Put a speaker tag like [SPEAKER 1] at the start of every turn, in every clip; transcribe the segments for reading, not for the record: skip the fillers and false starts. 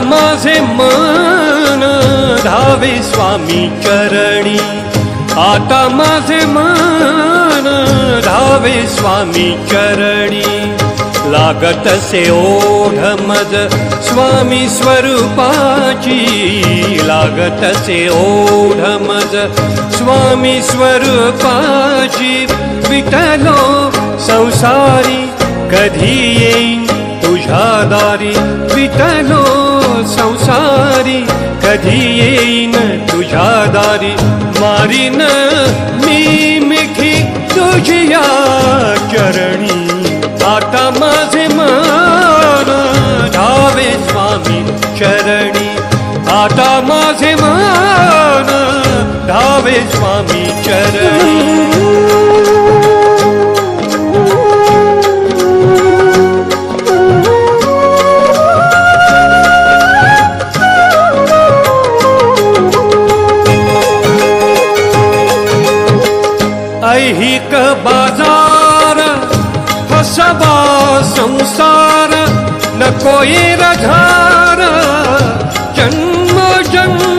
[SPEAKER 1] माझे मन धावे स्वामी चरणी, आता माझे मन धावे स्वामी चरणी. लागतसे ओढ मज स्वामी स्वरूपाची, लागतसे ओढ मज स्वामी स्वरूपाची. विठलो संसारी कधी येईन तुझ्या दारी, विठलो संसारी कधी येईन तुझ्या दारी. मारीन मी मिठी तुझ्या चरणी, आता माझे मन धावे स्वामी चरणी, आता माझे मन धावे स्वामी चरणी. ऐहिक बाजार फसवा संसार, नको रझार जन्मोजन्मी.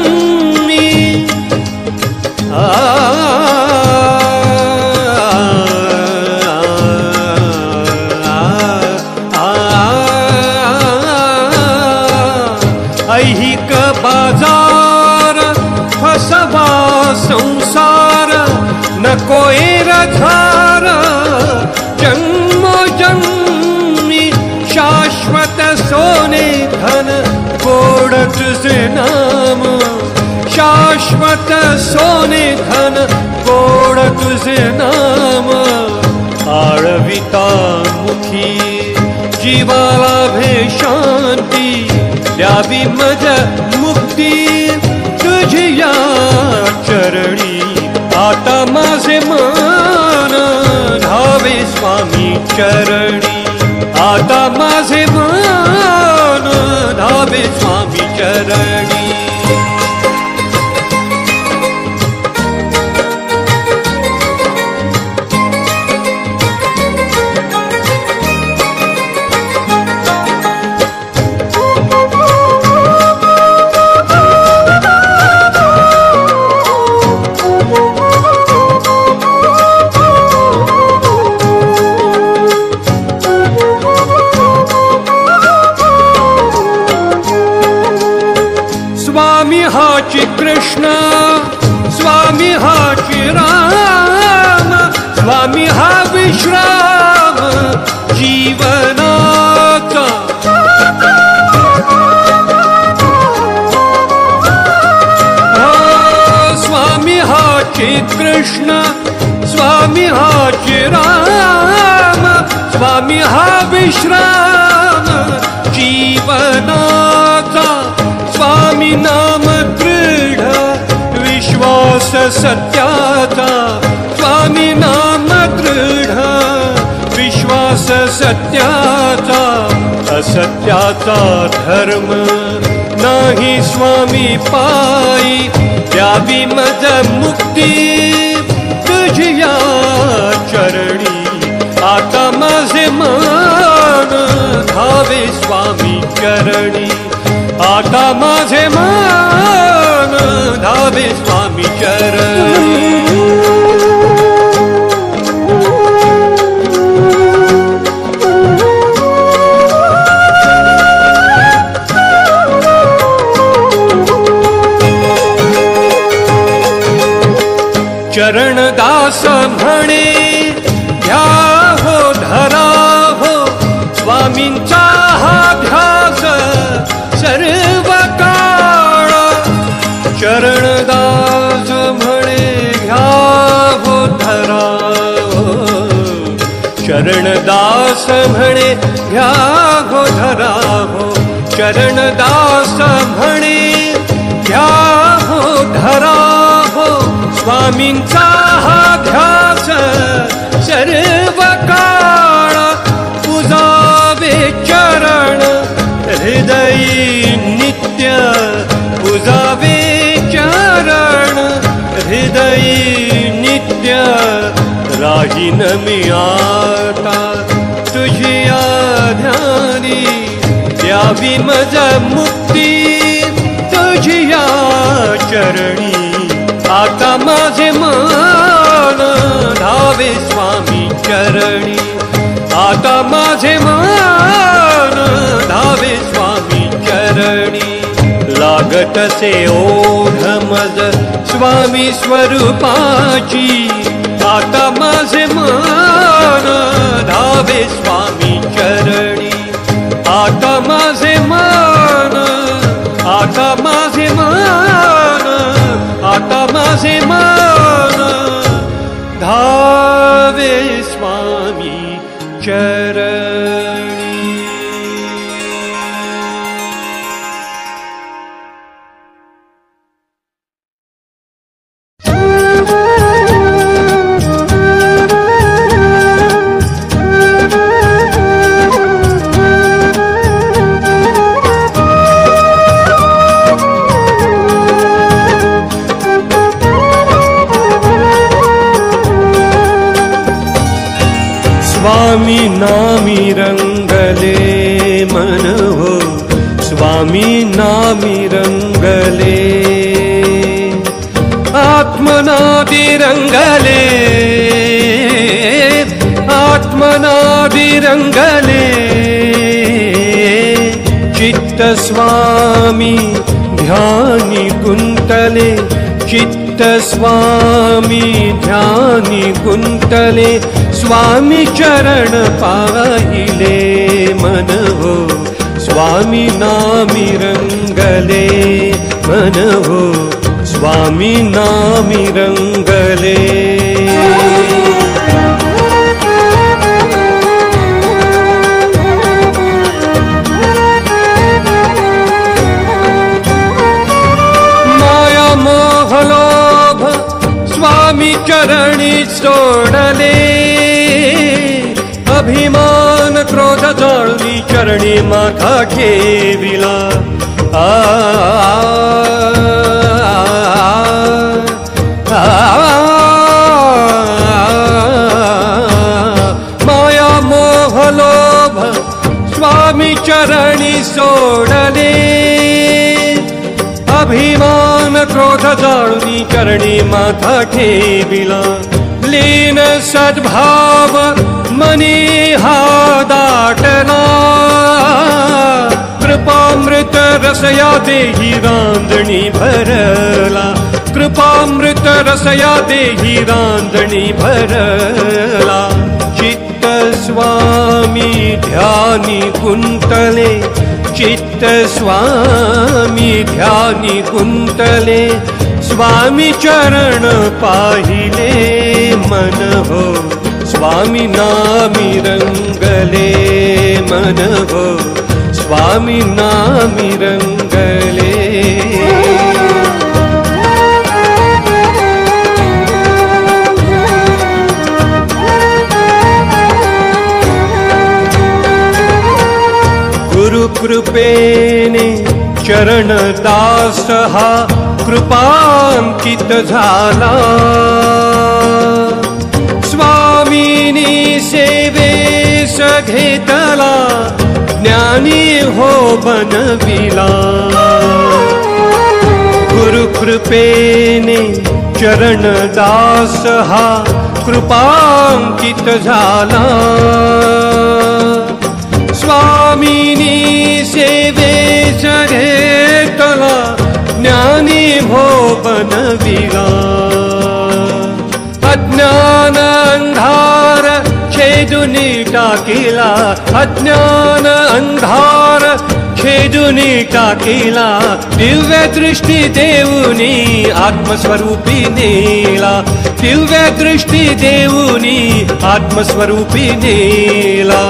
[SPEAKER 1] ऐहिक बाजार फसवा संसार, नको रझार जन्मोजन्मी. शाश्वत सोने धन गोड तुझे नाम, शाश्वत सोने धन गोड तुझे नाम. आळविता मुखी जीवाला भे शांती, द्यावी मज मुक्ती तुझ्या चरणी. आता माझे मन धावे स्वामी चरणी, आता माझे मन धावे स्वामी चरणी. स्वामी हाची कृष्ण, स्वामी हाची राम, स्वामी हा विश्राम जीवनाचा. स्वामी हाची कृष्ण, स्वामी हाची राम, स्वामी हा विश्राम जीवनाचा. स्वामी नाम दृढ विश्वास सत्याचा, स्वामी नाम दृढ विश्वास सत्याचा. असत्याचा धर्म नाही स्वामी पायी, द्यावी मज मुक्ती तुझ्या चरणी. आता माझे मन धावे स्वामी चरणी, आता माझे मन धावे स्वामी चरणी. चरणदास म्हणे घ्या हो धरा हो, स्वामींचा हा ध्यास सर्व काळ. चरणदास म्हणे घ्या हो धरा हो, चरणदास म्हणे घ्या हो धरा हो. चरणदास म्हणे घ्या हो धरा हो, स्वामींचा हा ध्यास सर्व काळ. पूजावे चरण हृदयी नित्य, पूजावे चरण हृदयी नित्य. राहीन मी आता तुझ्या ध्यानी, द्या न्यावी मज मुक्ती तुझिया चरणी आता माझे मन धावे स्वामी चरणी आता माझे मन धावे स्वामी चरणी लागतसे ओढ मज स्वामी स्वरूपाची आता माझे मन धावे स्वामी चरणी आता माझे मन आता माझे मन आता माझे मन धावे स्वामी चरणी स्वामी नामी रंगले मन हो स्वामी नामी रंगले आत्मनादि रंगले आत्मनादि रंगले चित्त स्वामी ध्यानी कुंतले चित्त स्वामी ध्यानी कुंतले स्वामी चरण पाहिले मन हो स्वामी नामी रंगले मन हो स्वामी नामी रंगले माया मोह लोभ स्वामी चरणी सोडले अभिमान क्रोध जाळूनी चरणी माथा ठेविला माया मोह लोभ स्वामी चरणी सोडले अभिमान क्रोध जाळूनी चरणी माथा ठेविला लीन सद्भाव मनी हा दाटला कृपामृत रसया देही रांजणी भरला कृपामृत रसया देही रांजणी भरला चित्त स्वामी ध्यानी कुंतले चित्त स्वामी ध्यानी कुंतले स्वामी चरण पाहिले मन हो स्वामी नामी रंगले मन हो स्वामी नामी रंगले गुरु कृपेने चरण दास हा कृपांकित झाला स्वामीनी सेवेस घेतला ज्ञानी हो बनविला गुरु कृपेने चरण दास हा कृपांकित झाला स्वामीनी सेवेस घेतला ज्ञानी हो बनविला अज्ञान अंधार छेदुनी टाकिला अज्ञान अंधार छेदुनी टाकिला दिव्य दृष्टी देऊनी आत्मस्वरूपी नेला दिव्य दृष्टी देऊनी आत्मस्वरूपी नेला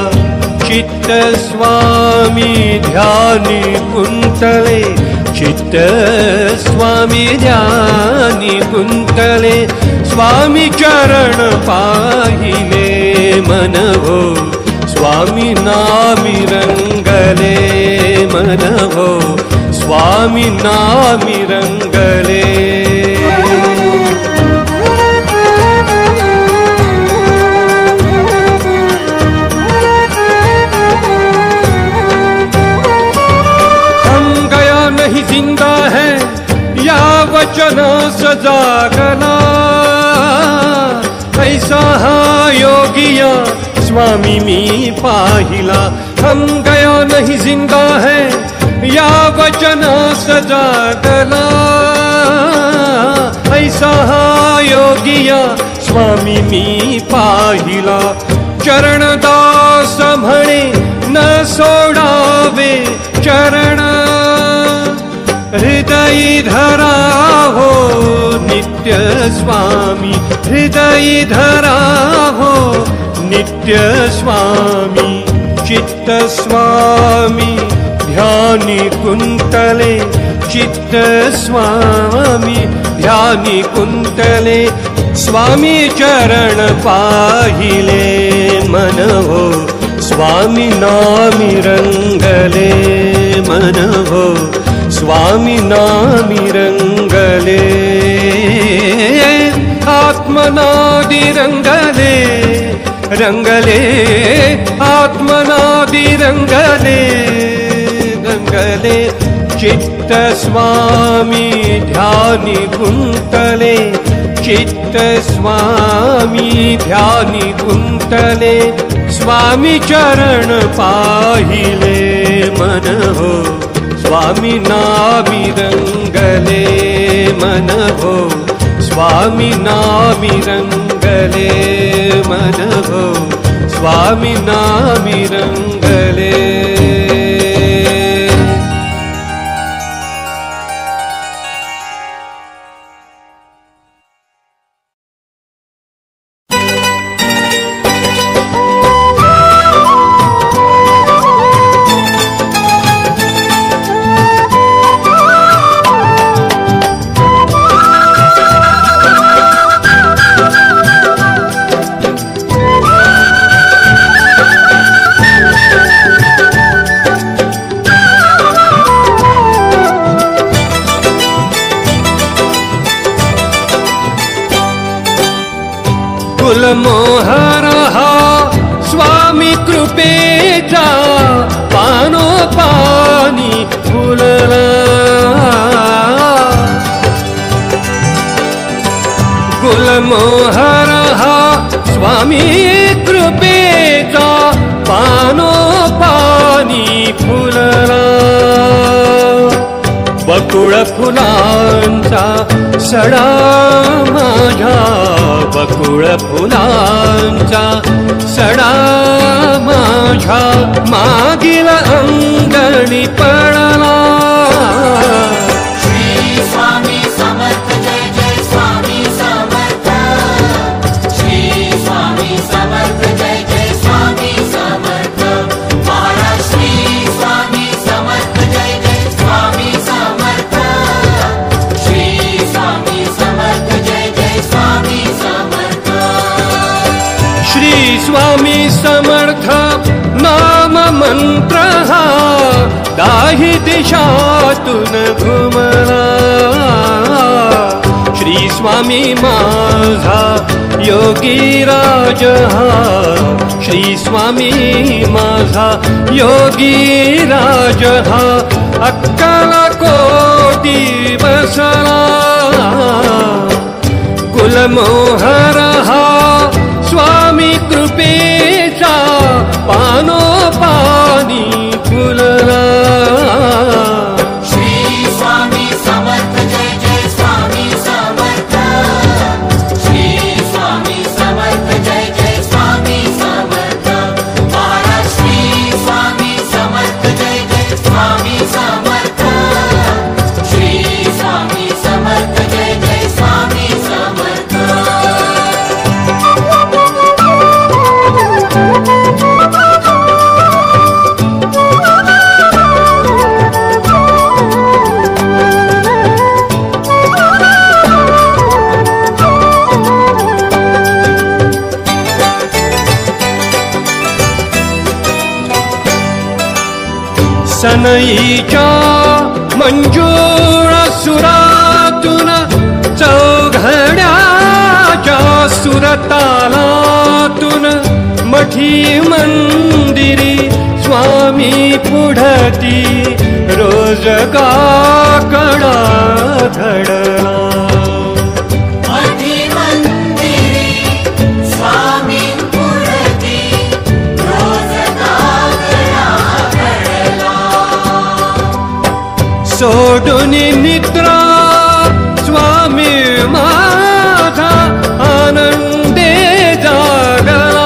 [SPEAKER 1] चित्त स्वामी ध्यानी कुंतले चित्त स्वामी ध्यानी कुंतले स्वामी चरण पाहिले मन हो स्वामी नामी रंगले मन हो स्वामी नामी रंगले नहीं जिंदा है या वचन सजागला, ऐसा हा योगिया स्वामी मी पाहिला. हम गया नहीं जिंदा है या वचन सजागला, ऐसा हा योगिया स्वामी मी पाहिला. चरणदास म्हणे न सोडावे चरण, हृदय धरा हो नित्य स्वामी, हृदय धरा हो नित्य स्वामी. चित्त स्वामी ध्यानी कुंतले, चित्त स्वामी ध्यानी कुंतले. स्वामी चरण पाहिले मन हो, स्वामी नामी रंगले मन हो, स्वामी नामी रंगले. आत्मनादी रंगले रंगले, आत्मनादी रंगले रंगले. चित्त स्वामी ध्यानी कुंतले, चित्त स्वामी ध्यानी कुंतले. स्वामी चरण पाहिले मन हो, स्वामी नामी रंगले मन हो, स्वामी नामी रंगले मन हो, स्वामी नामी रंगले. कुलमोहर हा स्वामी कृपेचा, पानोपानी फुलला. कुलमोहर हा स्वामी कृपेचा, पानोपानी फुलला. बकुळ फुलांचा सडा माझ्या, बकुळ फुलांचा सडा माझ्या मागील अंगणी पडला.
[SPEAKER 2] श्री स्वामी समर्थ, जय जय स्वामी समर्थ. श्री स्वामी समर्थ, जय जय स्वामी समर्थ. महाराज श्री स्वामी समर्थ, जय जय स्वामी समर्थ. श्री स्वामी समर्थ, जय जय स्वामी समर्थ.
[SPEAKER 1] श्री स्वामी समर्थ नाम मंत्र हा, दाही दिशातून घुमला. श्री स्वामी माझा योगी राज हा, श्री स्वामी माझा योगी राज हा. अक्कला कोटी बसला. कुलमोहर हा स्वामी कृपेचा, पानोपानी फुलला.
[SPEAKER 2] श्री स्वामी समर्थ, जय जय स्वामी समर्थ. श्री स्वामी समर्थ, जय जय स्वामी समर्थ. महाराज श्री स्वामी समर्थ, जय जय स्वामी समर्थ. श्री स्वामी समर्थ, जय जय स्वामी समर्थ.
[SPEAKER 1] सनईच्या मंजूळ सुरातून, चौघड्याच्या सुरतालातून, मठ मधी मंदिरी स्वामी पुढती रोज काकडा घडला
[SPEAKER 2] मधी मंदिरी स्वामी पुढती रोज काकडा घडला
[SPEAKER 1] सोडून निद्रा स्वामी माझा आनंदे जागला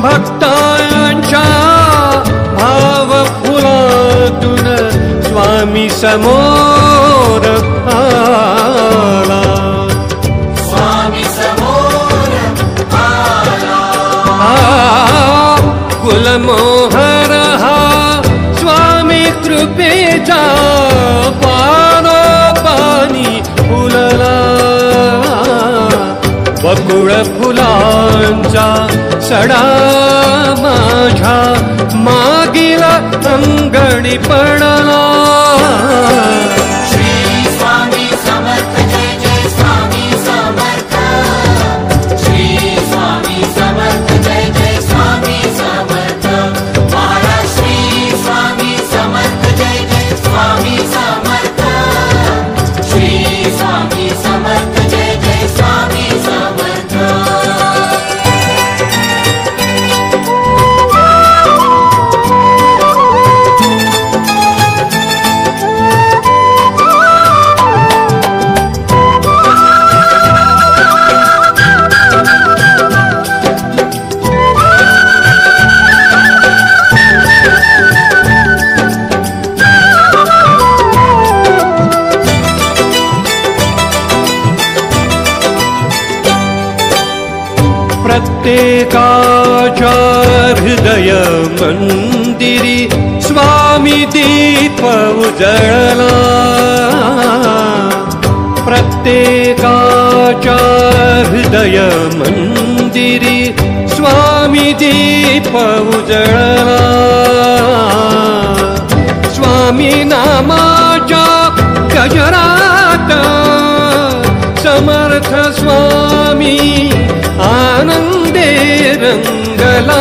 [SPEAKER 1] भक्तांच्या भाव फुलातून स्वामी समोर आला
[SPEAKER 2] स्वामी समोर आला
[SPEAKER 1] कुलमोहर हा स्वामी कृपेचा पानी फुलला बकुळ फुलांचा सडा माझ्या मागील अंगणी पडला
[SPEAKER 2] श्री स्वामी समर्थ जय जय स्वामी समर्थ श्री स्वामी समर्थ जय जय स्वामी समर्थ महाराज श्री स्वामी समर्थ जय जय स्वामी समर्थ श्री स्वामी समर्थ जय जय स्वामी समर्थ
[SPEAKER 1] प्रत्येकाच्या हृदय मंदिरी स्वामी दीप उजळला प्रत्येकाच्या हृदय मंदिरी स्वामी दीप उजळला स्वामी नामाच्या गजरात समर्थ स्वामी आनंदे रंगला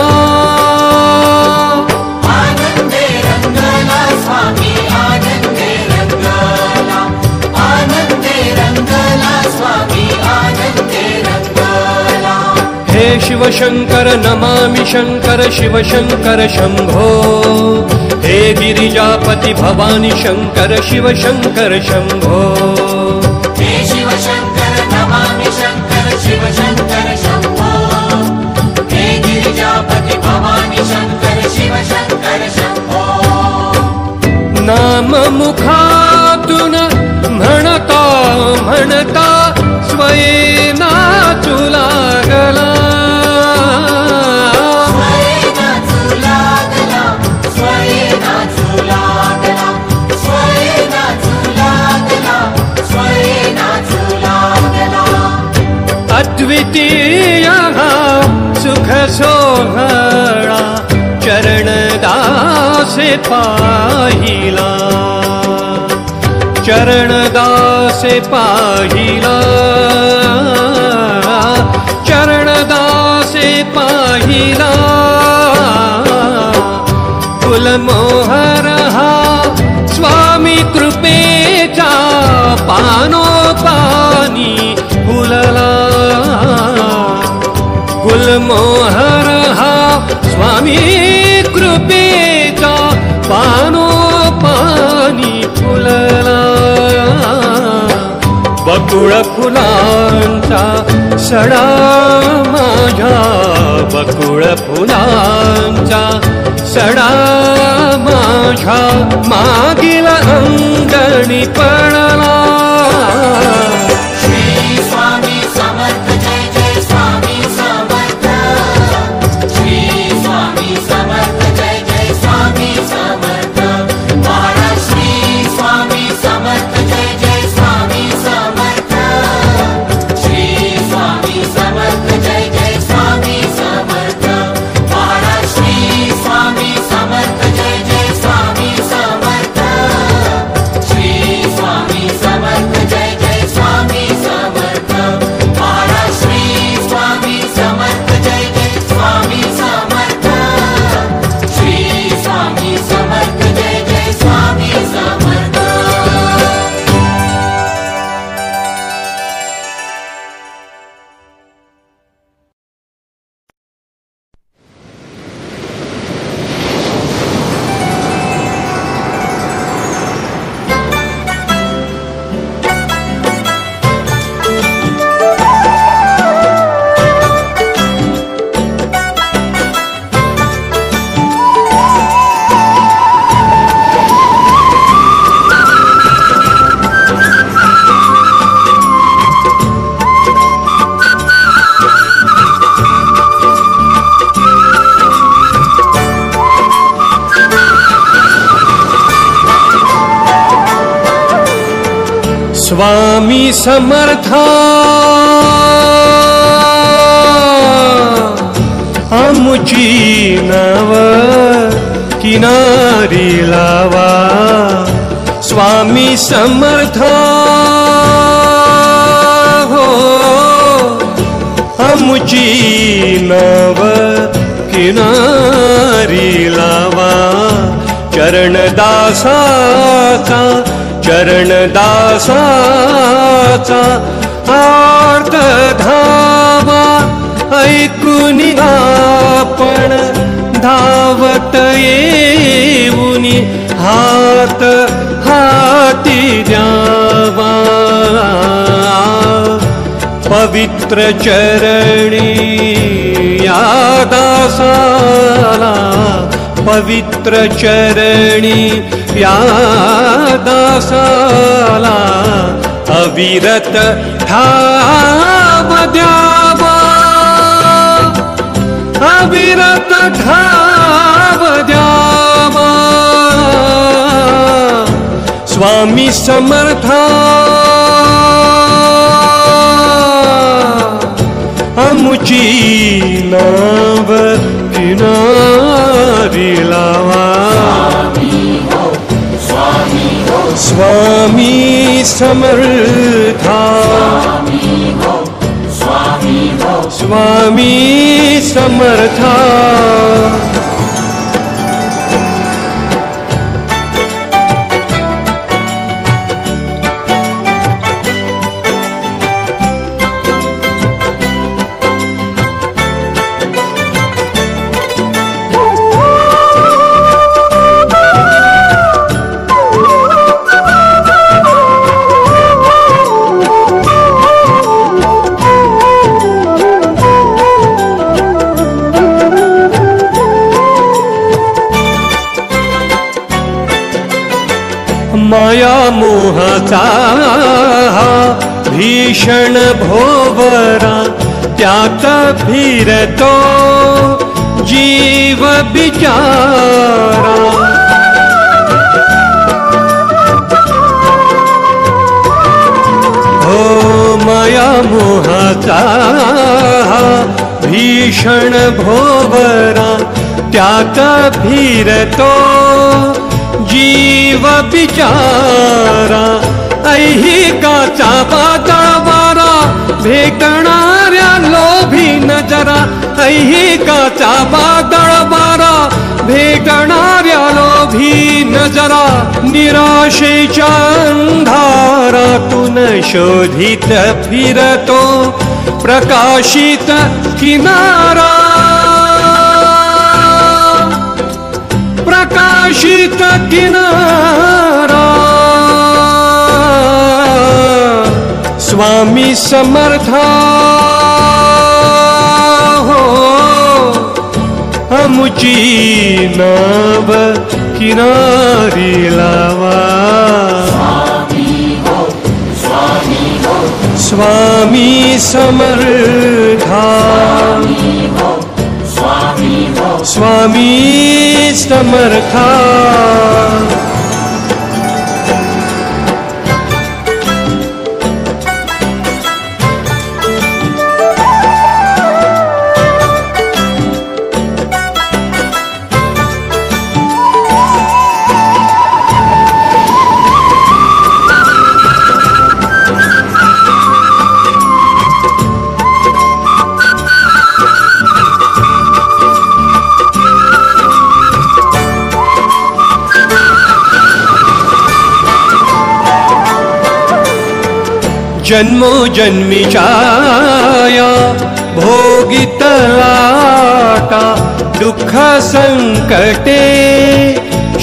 [SPEAKER 2] आनंदे रंगला स्वामी आनंदे रंगला आनंदे रंगला स्वामी आनंदे रंगला
[SPEAKER 1] हे शिवशंकर नमामि शंकर शिवशंकर शंभो हे गिरिजापति भवानी शंकर शिवशंकर शंभो
[SPEAKER 2] हे शिवशंकर नमामि शंकर शिवशंकर शंभो हे गिरिजापति भवानी शंकर शिवशंकर शंभो
[SPEAKER 1] नाम मुखातून म्हणता म्हणता स्वये नाचू लागला
[SPEAKER 2] स्वये नाचू लागला स्वये नाचू लागला स्वये नाचू लागला स्वये नाचू लागला
[SPEAKER 1] अद्वितीय हा सुख सोहळा चरणदासे पाहिला चरणदासे पाहिला चरणदासे पाहिला कुलमोहर हा स्वामी कृपेचा पानोपानी फुलला कुलमोहर हा स्वामी कृपेचा पानोपानी फुलला बकुळ फुलांचा सडा माझ्या बकुळ फुलांचा सडा माझ्या मागील अंगणी पडला
[SPEAKER 2] श्री स्वामी समर्थ जय जय स्वामी समर्थ श्री स्वामी समर्थ जय जय स्वामी समर्थ महाराज श्री स्वामी समर्थ जय जय स्वामी समर्थ श्री स्वामी समर्थ जय जय स्वामी समर्थ महाराज श्री स्वामी समर्थ जय जय स्वामी समर्थ श्री स्वामी
[SPEAKER 1] स्वामी समर्था आमुची नाव किनारी लावा स्वामी समर्था हो आमुची नाव किनारी लावा चरणदासाचा आर्त धावा ऐकून आपण धावत येऊनी हात हाती द्यावा पवित्र चरणी या दासाला पवित्र चरणी या दासाला अविरत ठाव द्यावा अविरत ठाव द्यावा स्वामी समर्था आमुची नाव किनारी लावा स्वामी समर्था स्वामी समर्था माया मोहाचा भीषण भोवरा त्यात फिरतो जीव बिचारा हो माया मोहाचा भीषण भोवरा त्यात फिरतो जीव बिचारा ऐहिकाचा बाजावारा भेटणाऱ्या लोभी नजरा ऐहिकाचा बाजावारा भेटणाऱ्या लोभी नजरा निराशेच्या अंधारातून शोधित फिरतो प्रकाशित किनारा प्रकाशित किनारा स्वामी समर्था हो आमुची नाव किनारी लावा स्वामी समर्था स्वामी समर्था जन्मो जन्मीच्या भोगितलाटा दुःख संकटे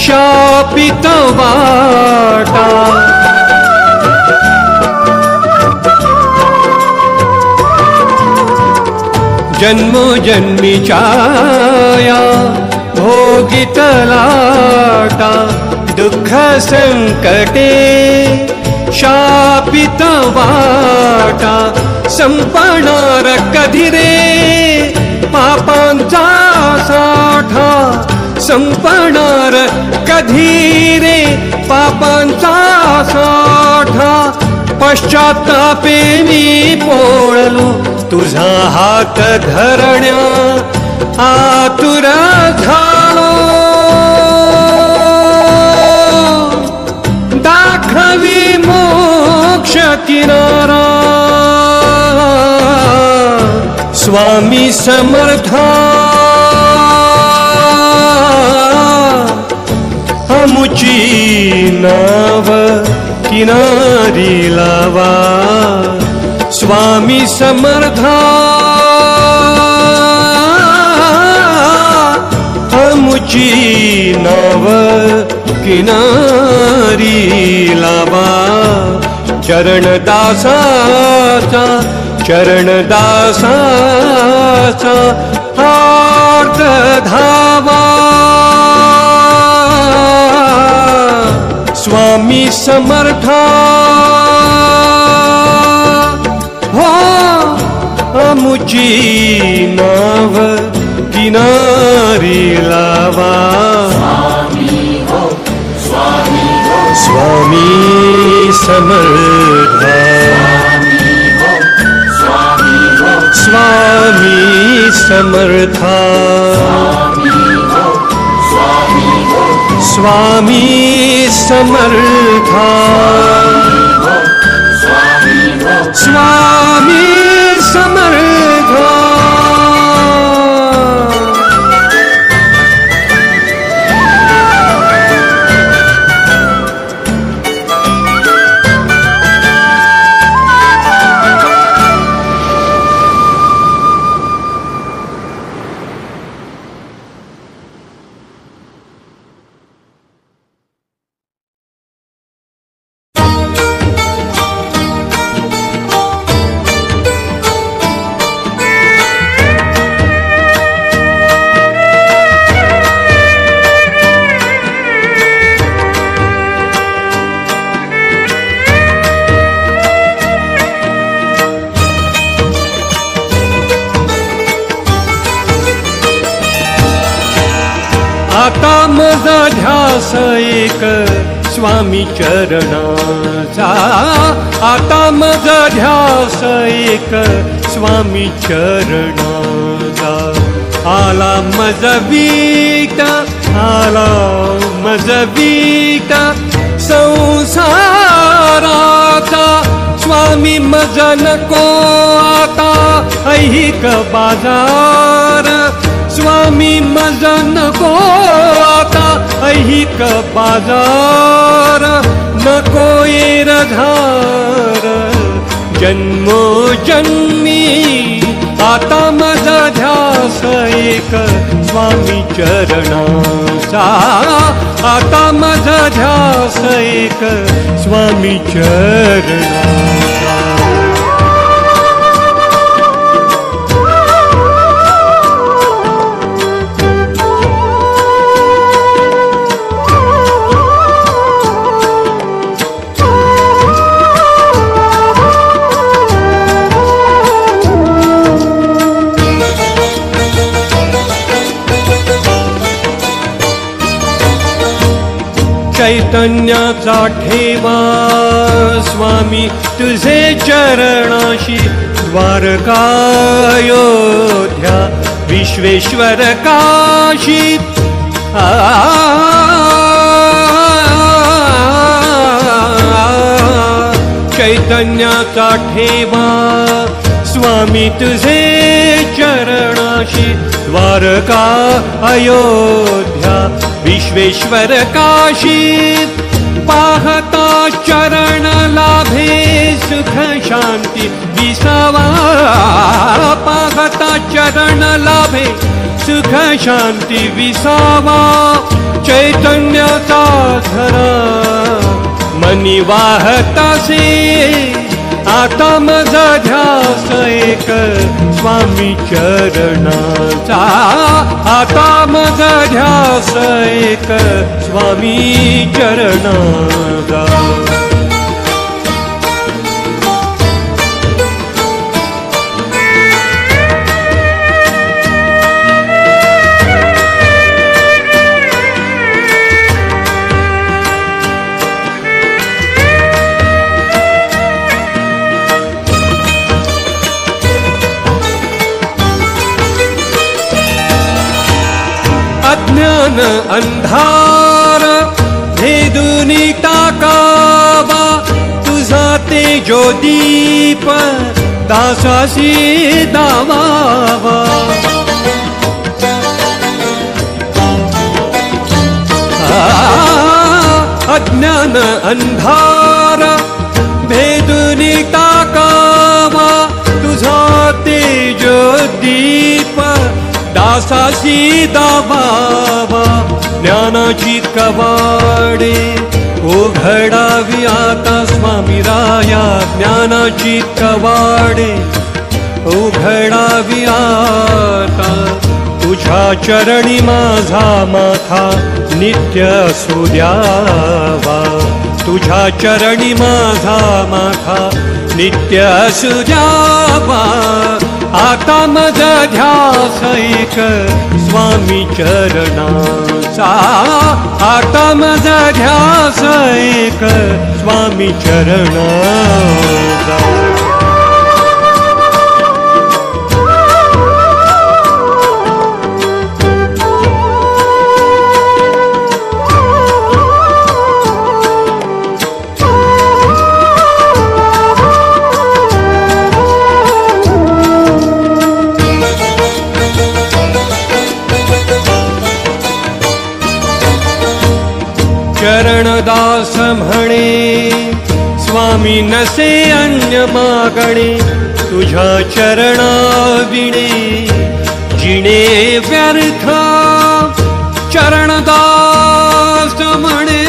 [SPEAKER 1] शापित वाटा जन्मो जन्मीच्या भोगितलाटा दुःख संकटे शापित वाटा संपणार कधी रे पापांचा साठा संपणार कधी रे पापांचा साठा पश्चातापे मी पोळलो तुझा हात धरण्या आतुर झालो दाखवी मोक्ष किनारा स्वामी समर्था अमुची नाव किनारी लावा स्वामी समर्था अमुची नाव किनारी लावा चरणदासाचा हार्द धावा स्वामी समर्था हो अमुची नाव किनारी लावा स्वामी समर्था स्वामी समर्था स्वामी समर्था स्वामी समर्था आता माझा ध्यास एक स्वामी चरणाचा आता माझा ध्यास एक स्वामी चरणाचा आला मज वीट संसाराचा स्वामी मज नको आता ऐहिक बाजार स्वामी मज नको आता ऐहिक बाजार नको येरधार जन्मोजन्मी आता माझा ध्यास एक स्वामी चरणाचा आता माझा ध्यास एक स्वामी चरणाचा चैतन्याचा ठेवा स्वामी तुझे चरणाशी द्वारकायोध्या विश्वेश्वर काशी चैतन्याचा ठेवा स्वामी तुझे चरणाशी द्वारका अयोध्या विश्वेश्वर काशी पाहता चरण लाभे सुख शांती विसावा पाहता चरण लाभे सुख शांती विसावा चैतन्याचा धरा मनी वाहतासे आता माझा ध्यास एक स्वामी चरणाचा आता माझा ध्यास एक स्वामी चरणाचा अंधार भेदुनी टाकावा तुझा तेजो दीप दासासी दावावा अज्ञान अंधार भेदुनी टाकावा तुझा तेजो दीप दासासी दावावा ज्ञानाची कवाडे उघडावी आता स्वामी राया ज्ञानाची कवाडे उघडावी आता तुझ्या चरणी माझा माथा नित्य असू द्यावा तुझ्या चरणी माझा माथा नित्य असू द्यावा आता माझा ध्यास एक स्वामी चरणाचा आता माझा ध्यास एक स्वामी चरणाचा चरणदास म्हणे स्वामी नसे अन्य मागणे तुझ्या चरणाविणे जिणे व्यर्थ चरणदास म्हणे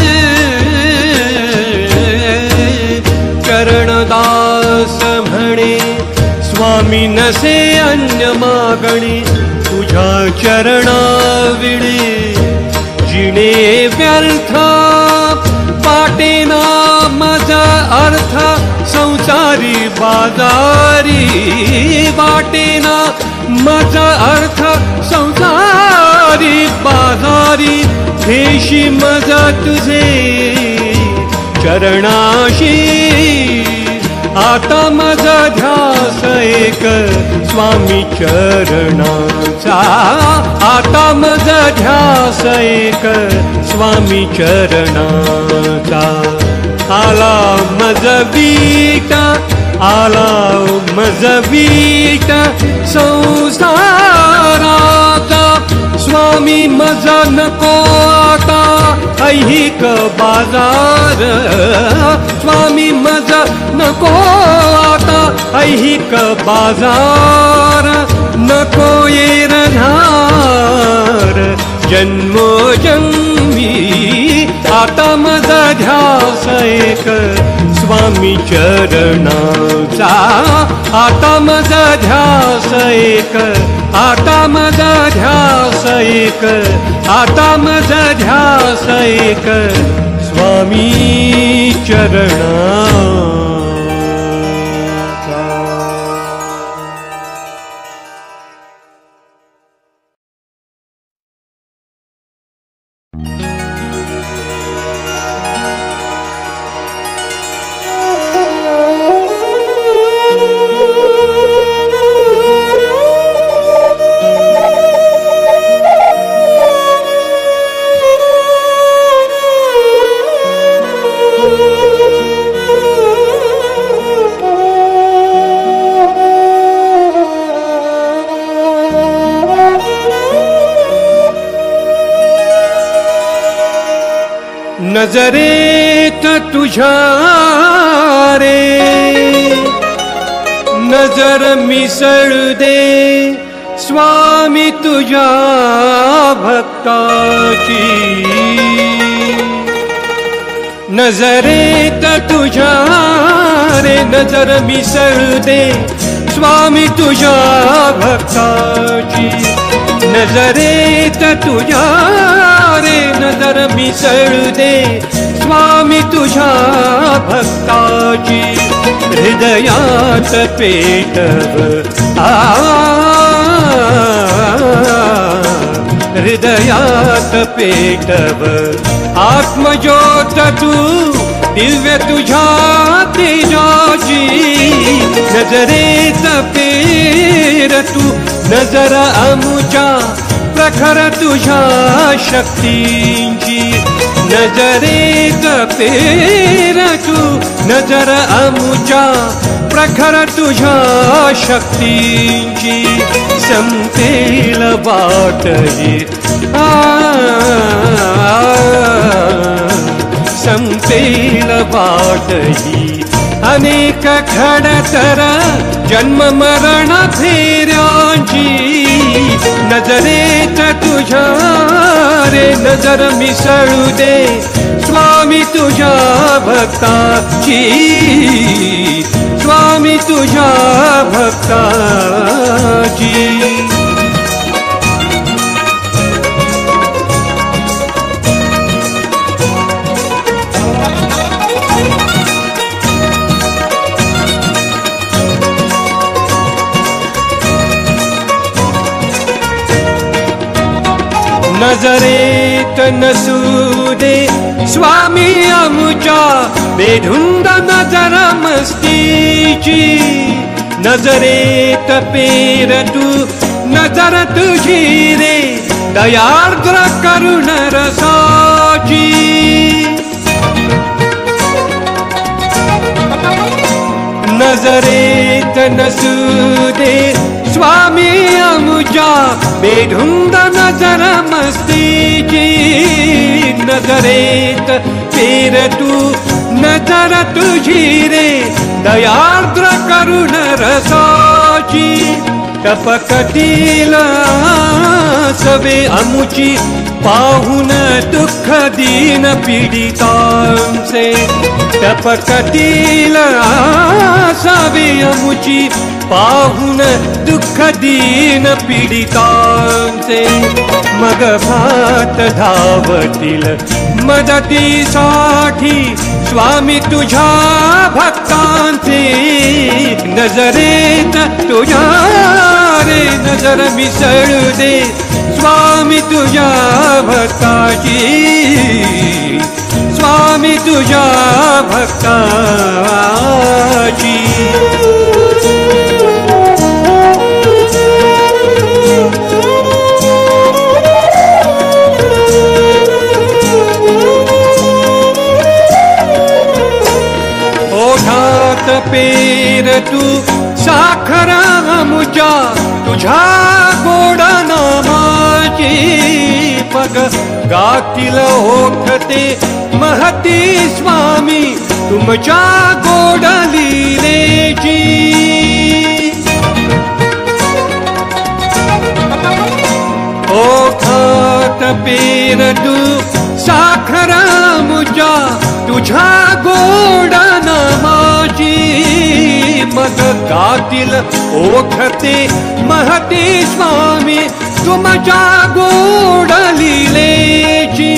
[SPEAKER 1] चरणदास म्हणे स्वामी नसे अन्य मागणे तुझ्या चरणाविणे जिणे व्यर्थ पाटेना माझा अर्थ संसारी बाजारी वाटेना माझा अर्थ संसारी बाजारी देशी माझा तुझे चरणाशी आता माझा ध्यास एक स्वामी चरणाचा आता माझा ध्यास एक स्वामी चरणाचा आला मजवीटा आला मजवीटा संसाराचा स्वामी मजा नको आता ऐहिक बाजार स्वामी मजा नको आता ऐहिक बाजार नको येरधार जन्मोजन्मी आता माझा ध्यास एक स्वामी चरणाचा आता माझा ध्यास एक आता माझा ध्यास एक आता माझा ध्यास एक स्वामी चरणाचा नजरेत तुझ्या रे नजर मिसळ दे स्वामी तुझ्या भक्ताची नजरेत तुझ्या रे नजर मिसळ दे स्वामी तुझ्या भक्ताची नजरेत तुझ्या रे नजर मिसळ दे स्वामी तुझ्या भक्ताची हृदयात पेटव हृदयात पेटव आत्मज्योत तू दिव्य तुझ्या तेजाची नजरेत पेर तू नजर आमुच्या प्रखर तुझ्या शक्तींची नजरेत पेर तू नजर आमुच्या प्रखर तुझ्या शक्तींची संपेल वाट ही संपेल वाट ही अनेक खडतर जन्म मरण फेऱ्यांची नजरेत तुझ्या रे नजर मिसळू दे स्वामी तुझ्या भक्ताची स्वामी तुझ्या भक्ताची नजरेत नसू दे स्वामी आमुच्या बेधुंद नजर मस्तीची नजरेत पेर तू नजर तुझी रे दयार्द्र करुण रसाची नजरेत नसू दे स्वामी आमुच्या बेधुंद नजर मस्तीची नजरेत पेर तू नजर तुझी रे दयार्द्र करुण रसाची टपकतील सवे आमुची पाहून दुःख दीन पीडितांचे टपकतील सवे आमुची पाहून दुःख दीन पीडितांचे मग भात धावतील मदतीसाठी स्वामी तुझ्या भक्तांचे नजरेत तुझ्या रे नजर मिसळू दे स्वामी तुझ्या भक्ताची स्वामी तुझ्या भक्ताची ओठात पेर तू साखर आमुच्या तुझ्या गोड नामाची पग गातील ओठते महती स्वामी तुमच्या गोड लीलेची ओठात पेर तू साखर आमुच्या तुझ्या गोड नामाची मग गातील ओठते महते स्वामी तुमच्या गोड लीलेची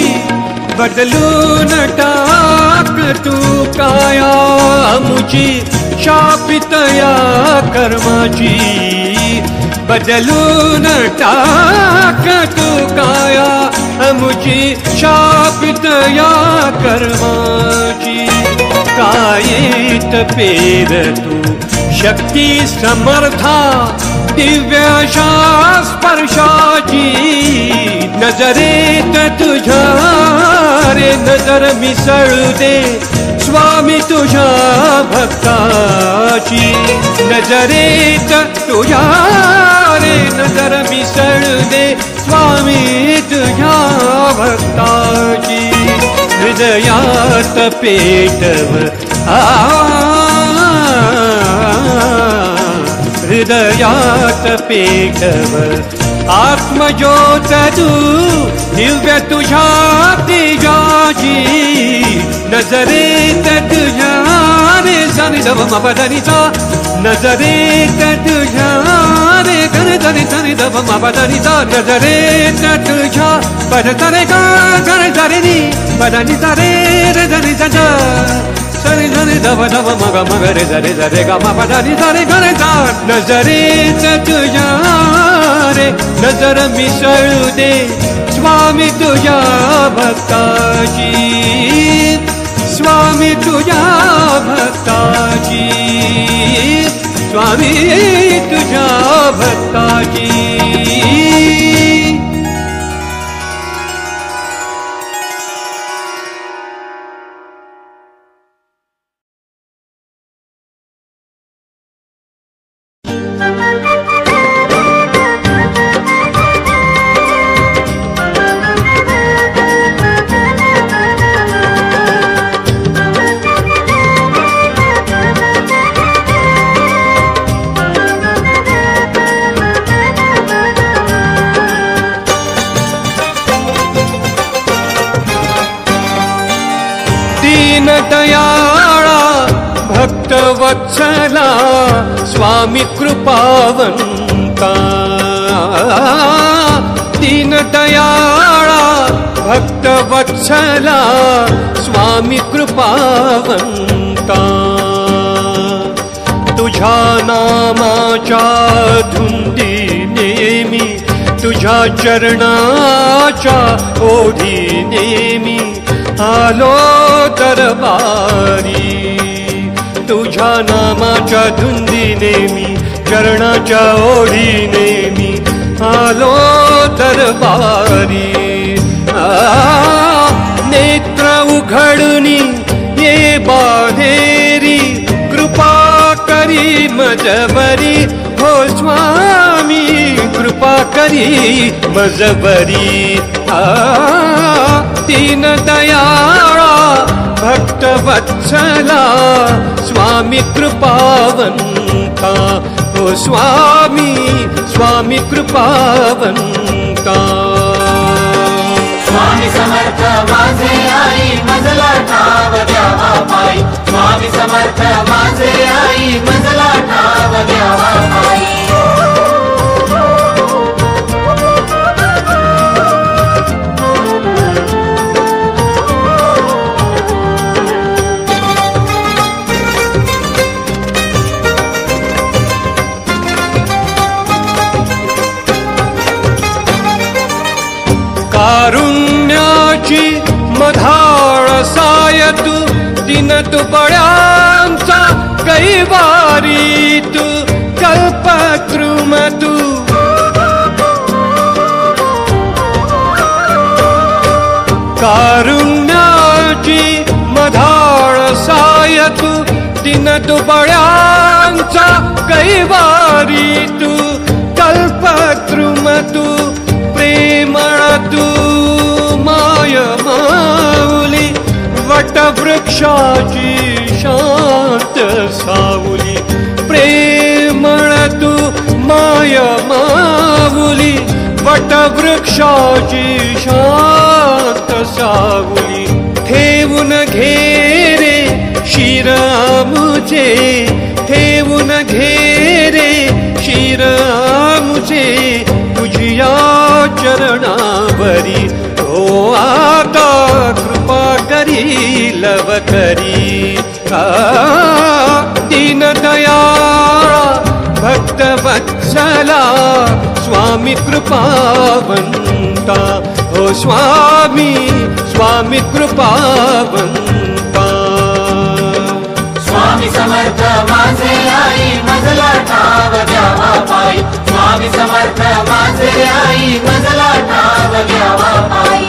[SPEAKER 1] बदलून टाक तू काया आमुची शापित या कर्माची बदलून टाक तू काया आमुची शापित या कर्माची कायेत पेर तू शक्ती समर्था दिव्य स्पर्शाची नजरेत तुझ्या रे नजर मिसळू दे स्वामी तुझ्या भक्ताची नजरेत तुझ्या रे नजर मिसळू दे स्वामी तुझ्या भक्ताची हृदयात पेटव हृदयात पेटव आत्मज्योत तू दिव्य तुझ्या तेजाची नजरेत तुझ्या रे सनि दव मपदनिचा नजरेत तुझ्या रे धनि धनि धनि दव मपदनिचा नजरेत तुझ्या पद तरे गा धनि धनि नी पदनि तरे रे धनि ध सनि धनि दव दव मग मग रे धरे धरे गा मपदनि धरे गरे धा नजरेत तुझ्या रे नजर मिसळू दे स्वामी तुझ्या भक्ताची स्वामी तुझ्या भक्ताची स्वामी तुझ्या भक्ताची दयाळा भक्तवत्सला स्वामी कृपावंता दीन दयाळा भक्तवत्सला स्वामी कृपावंता तुझ्या नामाच्या धुंदी नेमी तुझ्या चरणाच्या ओढी नेमी आलो दरबारी तुझ्या नामाच्या धुंदी नेमी चरणाच्या ओढी नेमी आलो दरबारी नेत्र उघडुनी ये बाहेरी कृपा करी मजबरी हो स्वामी कृपा करी मजबरी दीन दयाळा भक्तवत्सला स्वामी कृपावंता हो स्वामी स्वामी कृपावंता
[SPEAKER 2] स्वामी समर्थ माझे आई मजला ठाव द्यावा पायी स्वामी समर्थ माझे आई मजला ठाव द्यावा पायी
[SPEAKER 1] कारुण्याची मधाळ साय तू दिन दुबळ्यांचा कैवारी तू कल्पद्रुम तू कारुण्याची मधाळ साय तू दिन दुबळ्यांचा कैवारी तू कल्पद्रुम तू प्रेमळ तू माय माऊली वटवृक्षाची शांत सावली प्रेमळ तू माय माऊली वटवृक्षाची शांत सावली ठेवून घेरे शिर मुझे ठेवून घेरे शिर मुझे तुझिया चरणावरी हो आता कृपा करी लव करी दीन दयाळा भक्तवत्सला स्वामी कृपावंता हो स्वामी स्वामी कृपावंता
[SPEAKER 2] स्वामी समर्थ माझे आई मजला ठाव द्यावा पायी स्वामी समर्थ माझे आई मजला ठाव द्यावा पायी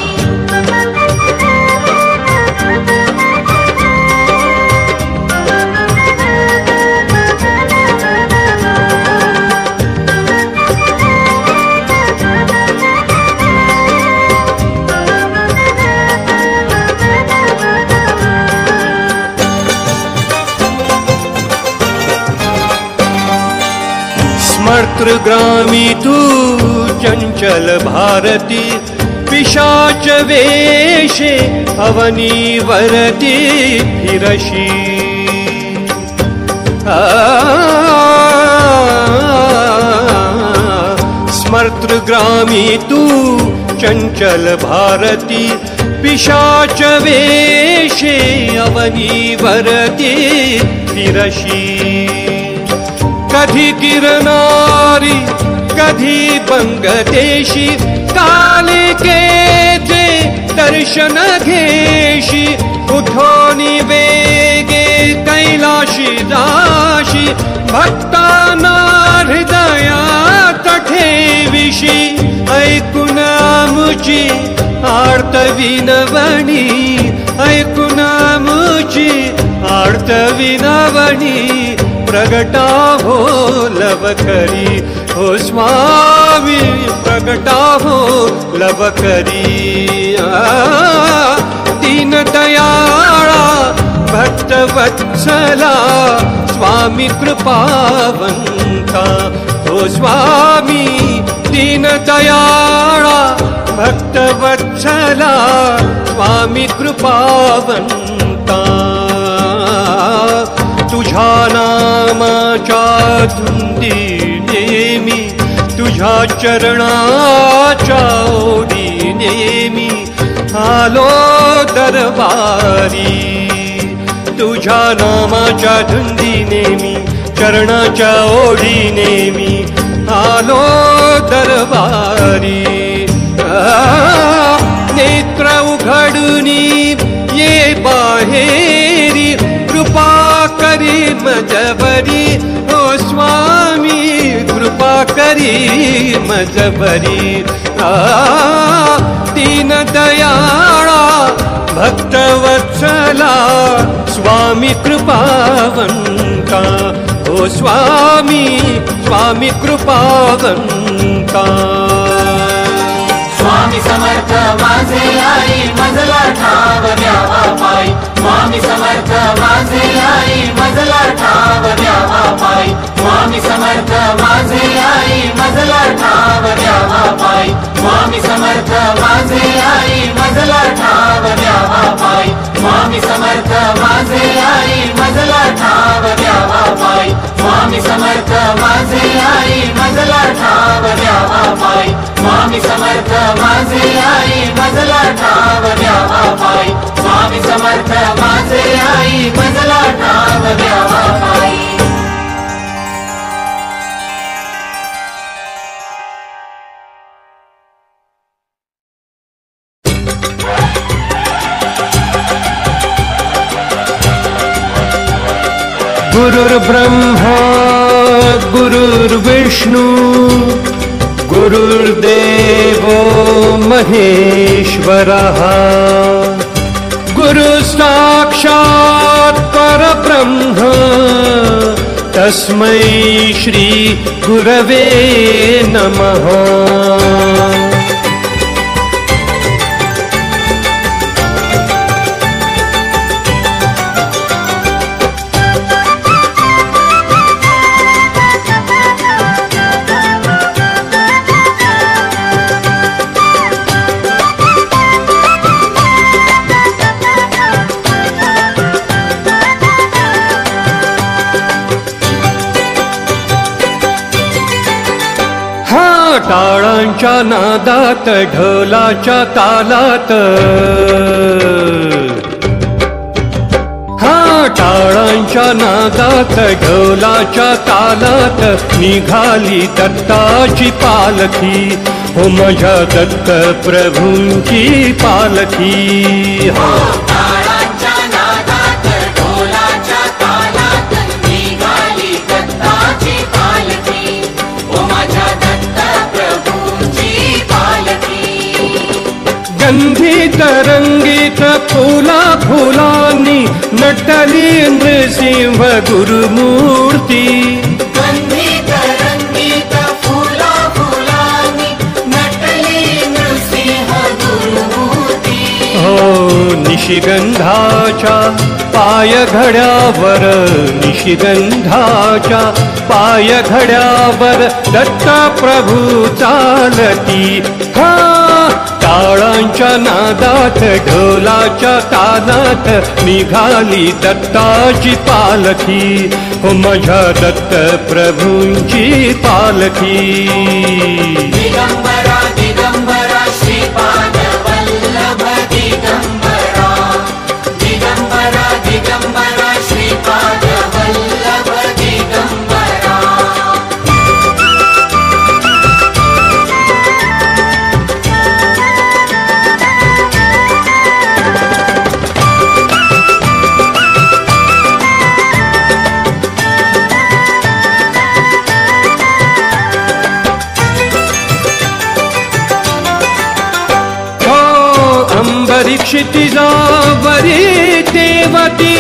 [SPEAKER 1] स्मर्तृग्रामी तू चंचल भारती पिशाच वेशे अवनी वरती फिरशी स्मर्तृग्रामी तू चंचल भारती पिशाच वेशे अवनी वरती फिरशी कधी गिरनारी कधी बंगदेशी कालिकेचे दर्शन घेशी उठोनी वेगे कैलाशी जाशी भक्तांना हृदयात ठेविशी ऐकून आमुची आर्त विनवणी ऐकून आमुची आर्त विनवणी प्रगटा हो लव करी हो स्वामी प्रगटा हो लव करी दीन दयाळा भक्तवत्सला स्वामी कृपावंता हो स्वामी दीन दयाळा भक्तवत्सला स्वामी कृपावंता नामाच्या धुंदी नेमी, तुझ्या चरणाच्या ओढी नेमी आलो दरबारी. तुझ्या नामाच्या धुंदी नेमी, चरणाच्या ओढी नेमी आलो दरबारी. नेत्र उघडूनी ये बाहेरी, कृपा करी मजबरी. ओ स्वामी कृपा करी मजबरी. दीन दयाळा भक्तवत्सला, स्वामी कृपावंता. ओ स्वामी स्वामी कृपावंता.
[SPEAKER 2] स्वामी समर्थ माझे आई, मजला ठाव द्यावा पायी. स्वामी समर्थ माझे आई, मजला ठाव द्यावा पायी. स्वामी समर्थ माझे आई, मजला ठाव द्यावा पायी. स्वामी समर्थ माझे आई, मजला ठाव द्यावा पायी. स्वामी समर्थ माझे आई, मजला ठाव द्यावा पायी. स्वामी समर्थ माझे आई, मजला ठाव द्यावा पायी. स्वामी समर्थ माझे आई, मजला ठाव द्यावा पायी. स्वामी समर्थ माझे आई, मजला ठाव द्यावा पायी.
[SPEAKER 1] गुरुर्ब्रह्मा गुरुर्विष्णु गुरुर्देवो महेश्वरः. गुरु साक्षात् परब्रह्म, तस्मै श्री गुरवे नमः. टाळांच्या नादात, ढोलाच्या तालात, टाळांच्या नादात, ढोलाच्या तालात निघाली दत्ताची पालखी. हो माझ्या दत्त प्रभूंची पालखी.
[SPEAKER 2] टाळांच्या नादात, ढोलाच्या तालात निघाली दत्ताची पालखी. ओ माझ्या दत्त प्रभूंची पालखी.
[SPEAKER 1] गंधीत रंगीत फुला फुलांनी नटली नृसिंह गुरुमूर्ती.
[SPEAKER 2] गंधीत रंगीत फुला फुलांनी नटली नृसिंह गुरुमूर्ती.
[SPEAKER 1] हो निशिगंधाच्या पायघड्यावर, निशिगंधाच्या पायघड्यावर दत्त प्रभू चालती. टाळांच्या नादात, ढोलाच्या तालात निघाली दत्ताची पालखी. हो माझ्या दत्त प्रभूंची पालखी.
[SPEAKER 2] दिगंबरा दिगंबरा श्रीपाद वल्लभ दिगंबरा. दिगंबरा दिगंबरा श्रीपाद वल्लभ दिगंबरा.
[SPEAKER 1] क्षितिजावरी देवती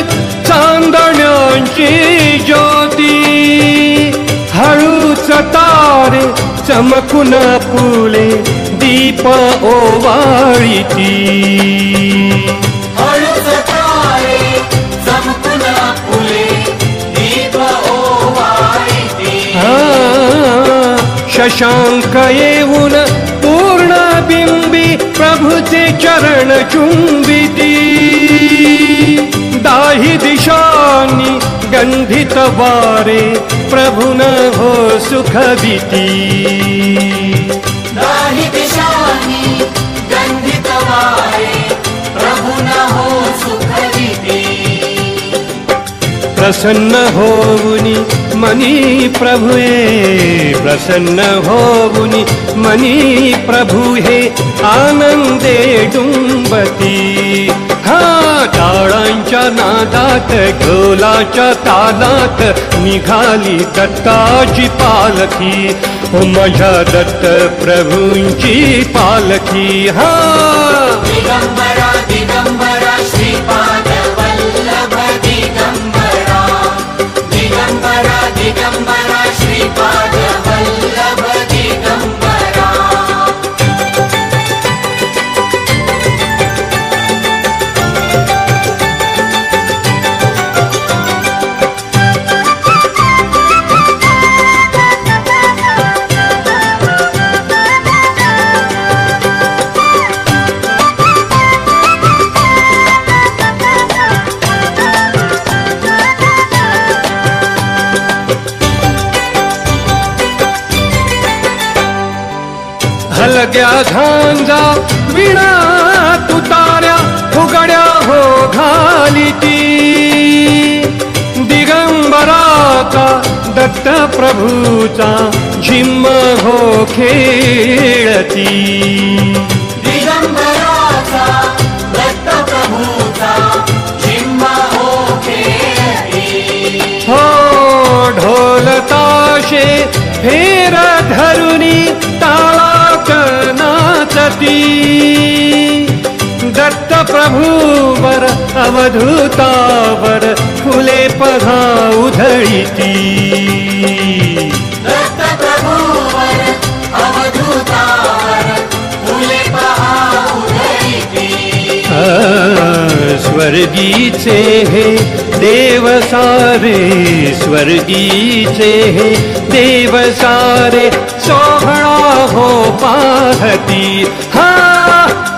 [SPEAKER 1] चांदण्यांची ज्योती. हळूच तारे चमकून फुले दीप ओवाळीती.
[SPEAKER 2] हळूच तारे चमकून फुले दीप ओवाळीती.
[SPEAKER 1] शशांक येऊन पूर्ण बिंबी प्रभुचे चरण चुंबिती. दाही दिशांनी गंधित वारे प्रभुन हो सुख भीती
[SPEAKER 2] दाही दिशानी गंधित वारे प्रभुन हो सुख भीती
[SPEAKER 1] प्रसन्न होऊनी मनी प्रभुए प्रसन्न होऊनी मनी प्रभु हे आनंदे डुंबती हा टाळांच्या नादात ढोलाच्या तालात निघाली दत्ताची पालखी हो माझ्या दत्त प्रभूंची पालखी हा
[SPEAKER 2] दिगंबरा दिगंबरा श्रीपाद वल्लभ दिगंबरा दिगंबरा दिगंबरा श्रीपाद वल्लभ दिगंबरा
[SPEAKER 1] हलग्या झांजा विणा तुतार्या फुगड्या हो घाली ती दिगंबराचा दत्त प्रभूचा झिम्म हो खेळती
[SPEAKER 2] दिगंबराचा दत्त प्रभूचा झिम्म हो खेळती
[SPEAKER 1] हो ढोल ताशे फेर धरुनी ताळात नाचती दत्त प्रभूवर अवधूतावर फुले पहा उधळीती
[SPEAKER 2] दत्त प्रभूवर अवधूतावर फुले पहा उधळीती
[SPEAKER 1] स्वर्गीचे हे देव सारे स्वर्गीचे हे देव सारे सोहळा हो पाहती हा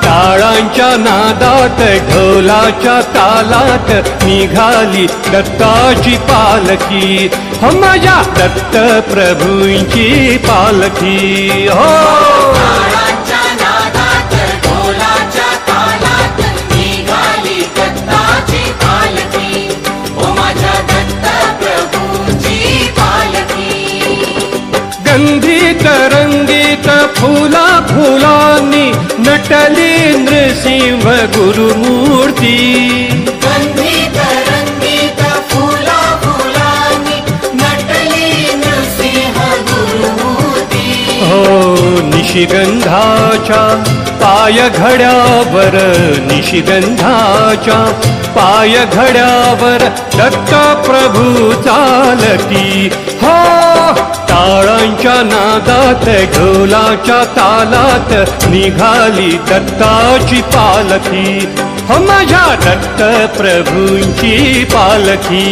[SPEAKER 1] टाळांच्या नादात ढोलाच्या तालात निघाली दत्ताची पालखी हो माझ्या दत्त प्रभूंची पालखी हो
[SPEAKER 2] टाळांच्या नादात ढोलाच्या तालात निघाली दत्ताची पालखी ओ माझ्या दत्त प्रभूंची पालखी
[SPEAKER 1] गंधित रंगीत फुला फुलांनी नटली नृसिंह गुरुमूर्ती
[SPEAKER 2] गंधित रंगीत फुला फुलांनी नटली नृसिंह गुरुमूर्ती
[SPEAKER 1] हो निशिगंधाच्या पाय घड्यावर निशिगंधाच्या पाय घड्यावर दत्त प्रभू चालती हो टाळांच्या नादात ढोलाच्या तालात निघाली दत्ताची पालखी हो माझ्या दत्त प्रभूंची पालखी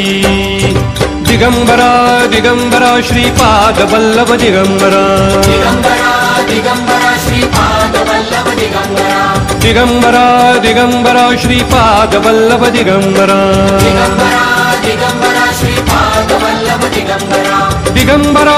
[SPEAKER 1] दिगंबरा दिगंबरा श्रीपाद वल्लभ दिगंबरा
[SPEAKER 2] दिगंबरा दिगंबरा श्रीपाद वल्लभ दिगंबरा
[SPEAKER 1] दिगंबरा दिगंबरा श्रीपाद वल्लभ दिगंबरा
[SPEAKER 2] दिगंबरा दिगंबरा श्रीपाद वल्लभ दिगंबरा
[SPEAKER 1] दिगंबरा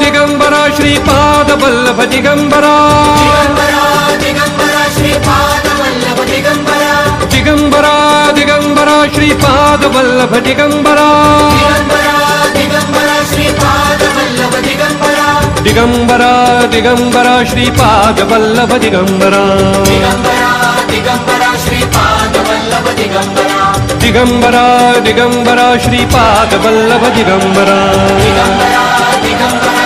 [SPEAKER 1] दिगंबरा श्रीपाद वल्लभ दिगंबरा
[SPEAKER 2] दिगंबरा दिगंबरा श्रीपाद वल्लभ दिगंबरा
[SPEAKER 1] दिगंबरा दिगंबरा श्रीपाद वल्लभ दिगंबरा
[SPEAKER 2] दिगंबरा दिगंबरा श्रीपाद वल्लभ दिगंबरा
[SPEAKER 1] दिगंबरा दिगंबरा श्रीपाद वल्लभ दिगंबरा
[SPEAKER 2] दिगंबरा दिगंबरा श्रीपाद वल्लभ दिगंबरा
[SPEAKER 1] दिगंबरा दिगंबरा श्रीपाद वल्लभ दिगंबरा
[SPEAKER 2] दिगंबरा दिगंबरा